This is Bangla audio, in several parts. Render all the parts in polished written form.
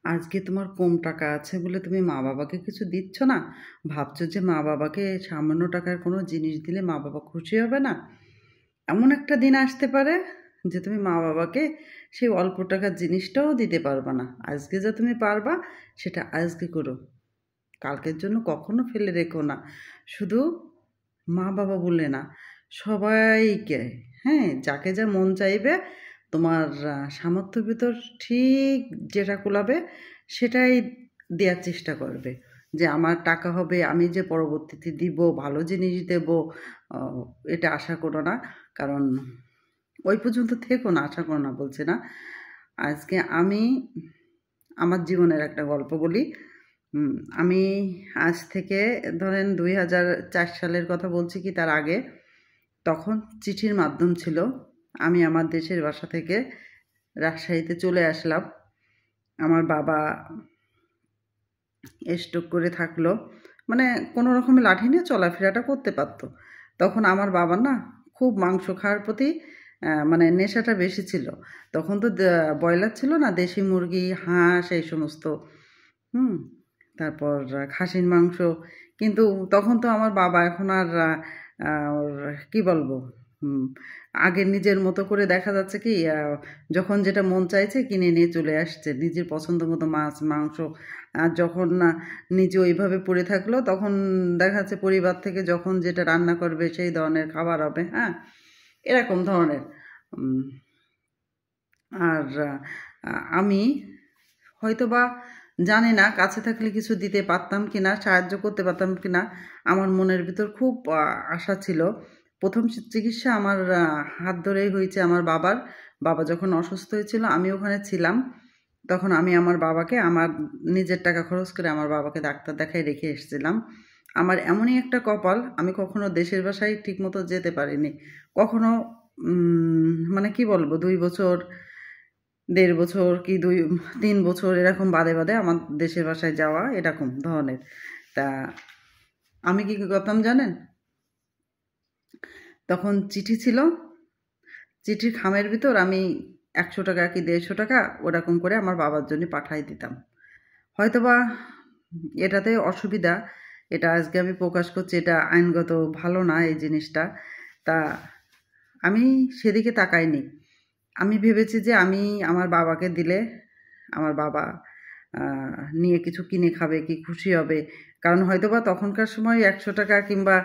আজকে তোমার কম টাকা আছে বলে তুমি মা বাবাকে কিছু দিচ্ছ না। ভাবছো যে মা বাবাকে সামান্য টাকার কোনো জিনিস দিলে মা বাবা খুশি হবে না। এমন একটা দিন আসতে পারে যে তুমি মা বাবাকে সেই অল্প টাকার জিনিসটাও দিতে পারবে না। আজকে যা তুমি পারবা সেটা আজকে করো, কালকের জন্য কখনো ফেলে রেখো না। শুধু মা বাবা বললে না, সবাইকে, হ্যাঁ, যাকে যা মন চাইবে তোমার সামর্থ্যের ভিতর ঠিক যেটা কুলাবে সেটাই দেওয়ার চেষ্টা করবে। যে আমার টাকা হবে, আমি যে পরবর্তীতে দিব, ভালো জিনিস দেব, আহ, এটা আশা করো না। কারণ ওই পর্যন্ত থেকো না, আশা করো না বলছে না। আজকে আমি আমার জীবনের একটা গল্প বলি। আমি আজ থেকে ধরেন 2004 সালের কথা বলছি, কি তার আগে, তখন চিঠির মাধ্যম ছিল। আমি আমার দেশের বাসা থেকে রাজশাহীতে চলে আসলাম। আমার বাবা স্ট্রোক করে থাকলো, মানে কোনো রকমে লাঠি নিয়ে চলাফেরাটা করতে পারতো। তখন আমার বাবার না খুব মাংস খাওয়ার প্রতি মানে নেশাটা বেশি ছিল। তখন তো ব্রয়লার ছিল না, দেশি মুরগি, হাঁস, এই সমস্ত। হুম তারপর খাসির মাংস। কিন্তু তখন তো আমার বাবা এখন আর কি বলবো, হুম, আগে নিজের মতো করে দেখা যাচ্ছে কি যখন যেটা মন চাইছে কিনে নিয়ে চলে আসছে নিজের পছন্দ মতো মাছ মাংস। আর যখন না নিজে ওইভাবে পড়ে থাকলো, তখন দেখা যাচ্ছে পরিবার থেকে যখন যেটা রান্না করবে সেই ধরনের খাবার হবে, হ্যাঁ, এরকম ধরনের। উম, আর আমি হয়তোবা জানি না কাছে থাকলে কিছু দিতে পারতাম কিনা, সাহায্য করতে পারতাম কিনা। আমার মনের ভিতর খুব আশা ছিল। প্রথম চিকিৎসা আমার হাত ধরেই হয়েছে আমার বাবার। বাবা যখন অসুস্থ হয়েছিল আমি ওখানে ছিলাম। তখন আমি আমার বাবাকে আমার নিজের টাকা খরচ করে আমার বাবাকে ডাক্তার দেখাই রেখে এসেছিলাম। আমার এমনই একটা কপাল, আমি কখনো দেশের বাসায় ঠিকমতো যেতে পারিনি। কখনো মানে কি বলবো, 2 বছর, 1.5 বছর কি 3 বছর এরকম বাদে বাদে আমার দেশের বাসায় যাওয়া এরকম ধরনের। তা আমি কি করতাম জানেন? তখন চিঠি ছিল, চিঠির খামের ভিতর আমি 100 টাকা কি 150 টাকা ওরকম করে আমার বাবার জন্য পাঠাই দিতাম। হয়তোবা এটাতে অসুবিধা, এটা আজকে আমি প্রকাশ করছি, এটা আইনগত ভালো না এই জিনিসটা। তা আমি সেদিকে তাকাইনি। আমি ভেবেছি যে আমি আমার বাবাকে দিলে আমার বাবা নিয়ে কিছু কিনে খাবে, কি খুশি হবে। কারণ হয়তোবা তখনকার সময় 100 টাকা কিংবা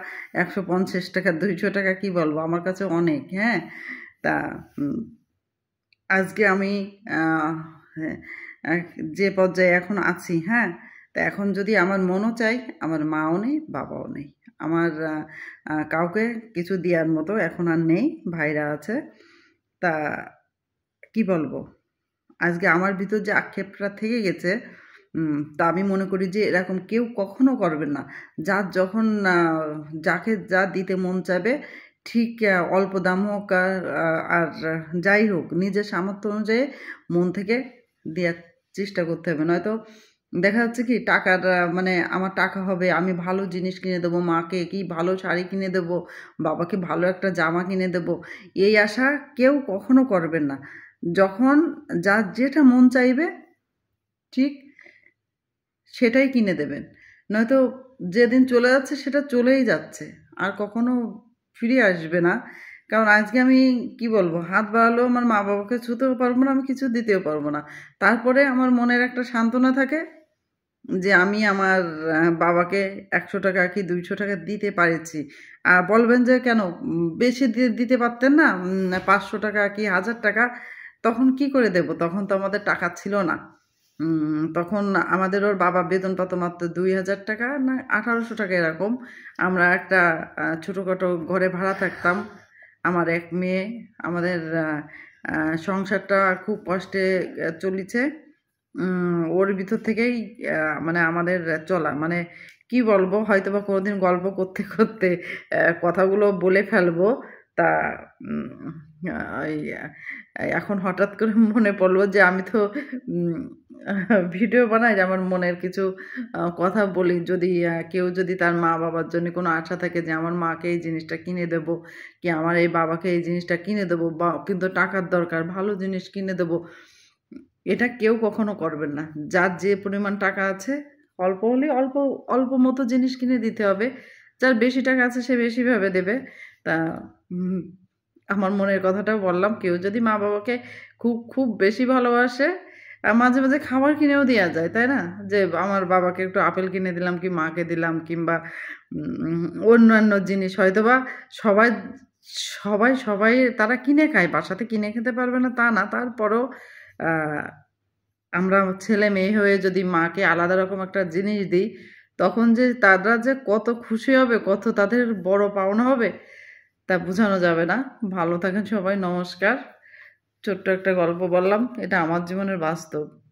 150 টাকা, 200 টাকা কি বলবো, আমার কাছে অনেক, হ্যাঁ। তা আজকে আমি হ্যাঁ, যে পর্যায়ে এখন আছি, হ্যাঁ, তা এখন যদি আমার মনও চাই, আমার মাও নেই, বাবাও নেই। আমার কাউকে কিছু দেওয়ার মতো এখন আর নেই, ভাইরা আছে। তা কি বলবো, আজকে আমার ভিতর যে আক্ষেপটা থেকে গেছে, তা আমি মনে করি যে এরকম কেউ কখনো করবেন না। যার যখন যাকে যা দিতে মন চাইবে, ঠিক অল্প দাম হোক আর যাই হোক, নিজের সামর্থ্য অনুযায়ী মন থেকে দেওয়ার চেষ্টা করতে হবে। নয়তো দেখা যাচ্ছে কি টাকার মানে আমার টাকা হবে, আমি ভালো জিনিস কিনে দেবো মাকে, কি ভালো শাড়ি কিনে দেবো, বাবাকে ভালো একটা জামা কিনে দেবো, এই আশা কেউ কখনো করবেন না। যখন যার যেটা মন চাইবে ঠিক সেটাই কিনে দেবেন। নয়তো যেদিন চলে যাচ্ছে সেটা চলেই যাচ্ছে, আর কখনো ফিরে আসবে না। কারণ আজকে আমি কি বলবো, হাত বাড়ালেও আমার মা বাবাকে ছুতেও পারবো না, আমি কিছু দিতেও পারবো না। তারপরে আমার মনের একটা সান্ত্বনা থাকে যে আমি আমার বাবাকে 100 টাকা কি 200 টাকা দিতে পারেছি। বলবেন যে কেন বেশি দিতে পারতেন না, 500 টাকা কি 1000 টাকা? তখন কি করে দেব? তখন তো আমাদের টাকা ছিল না। তখন আমাদের ওর বাবা বেতন পাতো মাত্র 2000 টাকা না 1800 টাকা এরকম। আমরা একটা ছোটোখাটো ঘরে ভাড়া থাকতাম, আমার এক মেয়ে। আমাদের সংসারটা খুব কষ্টে চলিছে। ওর ভিতর থেকেই মানে আমাদের চলা, মানে কি বলবো, হয়তো বা কোনোদিন গল্প করতে করতে কথাগুলো বলে ফেলবো। তা এই এখন হঠাৎ করে মনে পড়লো যে আমি তো ভিডিও বানাই, যে আমার মনের কিছু কথা বলি। যদি কেউ যদি তার মা বাবার জন্য কোনো আশা থাকে যে আমার মাকে এই জিনিসটা কিনে দেবো, কি আমার এই বাবাকে এই জিনিসটা কিনে দেবো, বা কিন্তু টাকার দরকার, ভালো জিনিস কিনে দেবো, এটা কেউ কখনো করবেন না। যার যে পরিমাণ টাকা আছে অল্প হলে অল্প অল্প মতো জিনিস কিনে দিতে হবে। যার বেশি টাকা আছে সে বেশিভাবে দেবে। তা উম আমার মনের কথাটাও বললাম। কেউ যদি মা-বাবাকে খুব, খুব বেশি ভালোবাসে মাঝে, মাঝে খাবার কিনেও দেয়া যায়, তাই না? যে আমার বাবাকে একটু আপেল কিনে দিলাম কি মাকে দিলাম কিংবা অন্যান্য জিনিস হয়তোবা সবাই সবাই তারা কিনে খায়। বাসাতে কিনে খেতে পারবে না তা না। তারপরেও আ আমরা ছেলে-মেয়ে হয়ে যদি মাকে আলাদা রকম একটা জিনিস দিই, তখন যে তারা যে কত খুশি হবে, কত তাদের বড় পাওনা হবে, তা বোঝানো যাবে না। ভালো থাকেন সবাই। নমস্কার। ছোট্ট একটা গল্প বললাম। এটা আমার জীবনের বাস্তব।